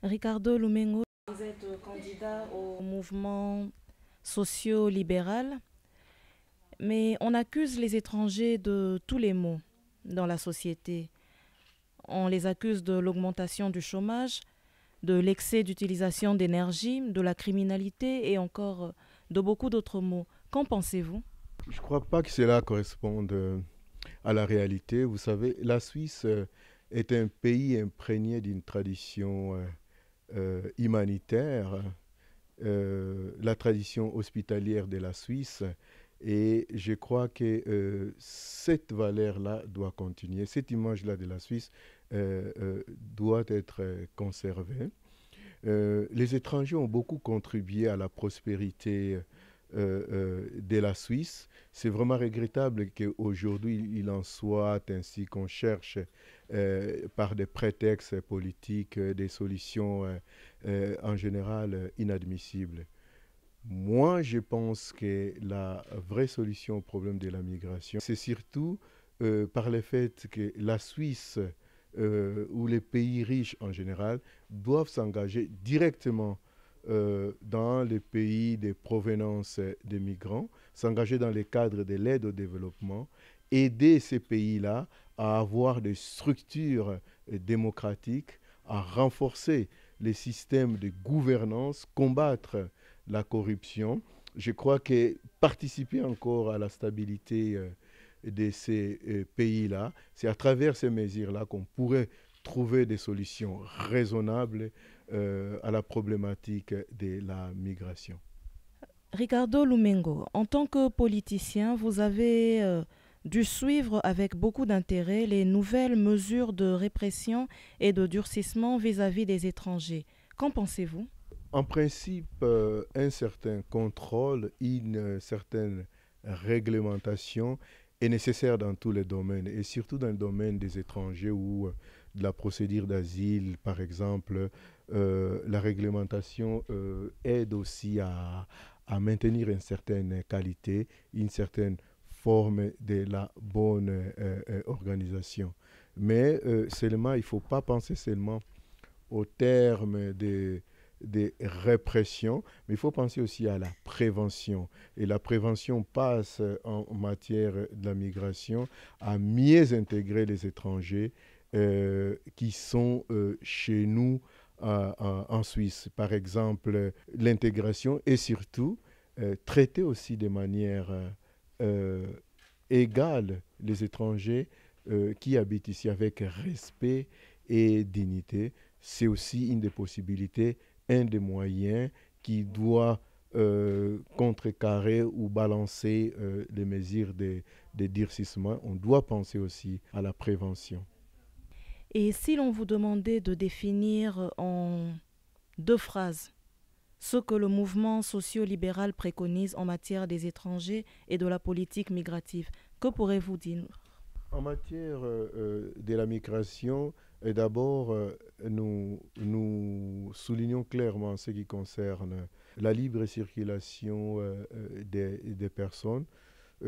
Ricardo Lumengo, vous êtes candidat au mouvement socio-libéral, mais on accuse les étrangers de tous les maux dans la société. On les accuse de l'augmentation du chômage, de l'excès d'utilisation d'énergie, de la criminalité et encore de beaucoup d'autres maux. Qu'en pensez-vous? Je ne crois pas que cela corresponde à la réalité. Vous savez, la Suisse est un pays imprégné d'une tradition humanitaire, la tradition hospitalière de la Suisse. Et je crois que cette valeur-là doit continuer, cette image-là de la Suisse doit être conservée. Les étrangers ont beaucoup contribué à la prospérité de la Suisse. C'est vraiment regrettable qu'aujourd'hui il en soit ainsi qu'on cherche par des prétextes politiques des solutions en général inadmissibles. Moi, je pense que la vraie solution au problème de la migration, c'est surtout par le fait que la Suisse ou les pays riches en général doivent s'engager directement dans les pays de provenance des migrants, s'engager dans le cadre de l'aide au développement, aider ces pays-là à avoir des structures démocratiques, à renforcer les systèmes de gouvernance, combattre la corruption. Je crois que participer encore à la stabilité de ces pays-là, c'est à travers ces mesures-là qu'on pourrait trouver des solutions raisonnables à la problématique de la migration. Ricardo Lumengo, en tant que politicien, vous avez dû suivre avec beaucoup d'intérêt les nouvelles mesures de répression et de durcissement vis-à-vis des étrangers. Qu'en pensez-vous? En principe, un certain contrôle, une certaine réglementation est nécessaire dans tous les domaines, et surtout dans le domaine des étrangers ou de la procédure d'asile, par exemple. La réglementation aide aussi à maintenir une certaine qualité, une certaine forme de la bonne organisation. Mais seulement, il ne faut pas penser seulement au terme des répressions, mais il faut penser aussi à la prévention. Et la prévention passe en matière de la migration à mieux intégrer les étrangers qui sont chez nous en Suisse. Par exemple, l'intégration et surtout traiter aussi de manière euh, égale les étrangers qui habitent ici avec respect et dignité. C'est aussi une des possibilités, un des moyens qui doit contrecarrer ou balancer les mesures de durcissement. On doit penser aussi à la prévention. Et si l'on vous demandait de définir en deux phrases ce que le mouvement socio-libéral préconise en matière des étrangers et de la politique migrative, que pourrez-vous dire? En matière de la migration, d'abord, nous soulignons clairement ce qui concerne la libre circulation des personnes.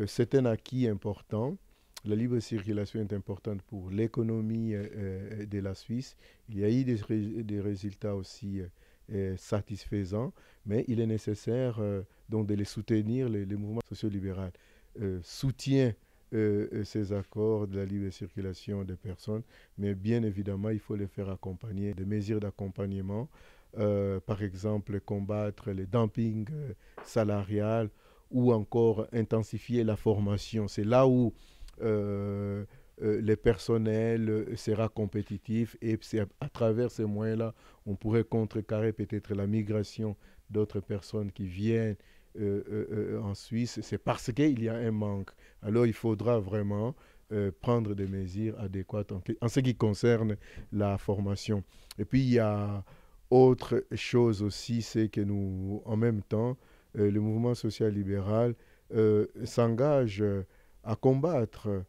C'est un acquis important. La libre circulation est importante pour l'économie de la Suisse. Il y a eu des résultats aussi satisfaisants, mais il est nécessaire donc de les soutenir. Les mouvements sociaux-libéraux soutiennent ces accords de la libre circulation des personnes, mais bien évidemment, il faut les faire accompagner des mesures d'accompagnement, par exemple combattre le dumping salarial ou encore intensifier la formation. C'est là où le personnel sera compétitif et c'est à travers ces moyens-là, on pourrait contrecarrer peut-être la migration d'autres personnes qui viennent en Suisse. C'est parce qu'il y a un manque. Alors il faudra vraiment prendre des mesures adéquates en ce qui concerne la formation. Et puis il y a autre chose aussi, c'est que nous, en même temps, le mouvement social libéral s'engage à combattre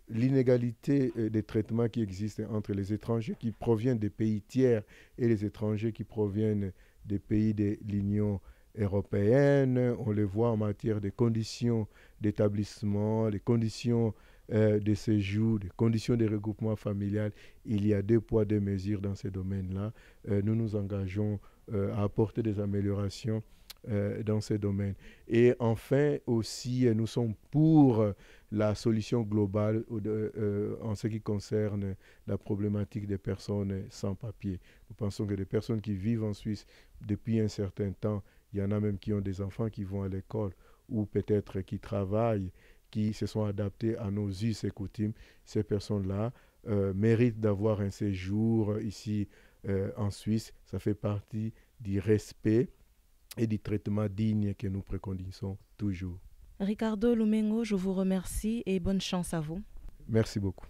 l'inégalité des traitements qui existent entre les étrangers qui proviennent des pays tiers et les étrangers qui proviennent des pays de l'Union européenne. On les voit en matière de conditions d'établissement, les conditions de séjour, des conditions de regroupement familial, il y a 2 poids, 2 mesures dans ces domaines-là. Nous nous engageons à apporter des améliorations dans ces domaines. Et enfin aussi, nous sommes pour la solution globale en ce qui concerne la problématique des personnes sans papier. Nous pensons que les personnes qui vivent en Suisse depuis un certain temps, il y en a même qui ont des enfants qui vont à l'école ou peut-être qui travaillent, qui se sont adaptés à nos us et coutumes. Ces personnes-là méritent d'avoir un séjour ici en Suisse. Ça fait partie du respect et du traitement digne que nous préconisons toujours. Ricardo Lumengo, je vous remercie et bonne chance à vous. Merci beaucoup.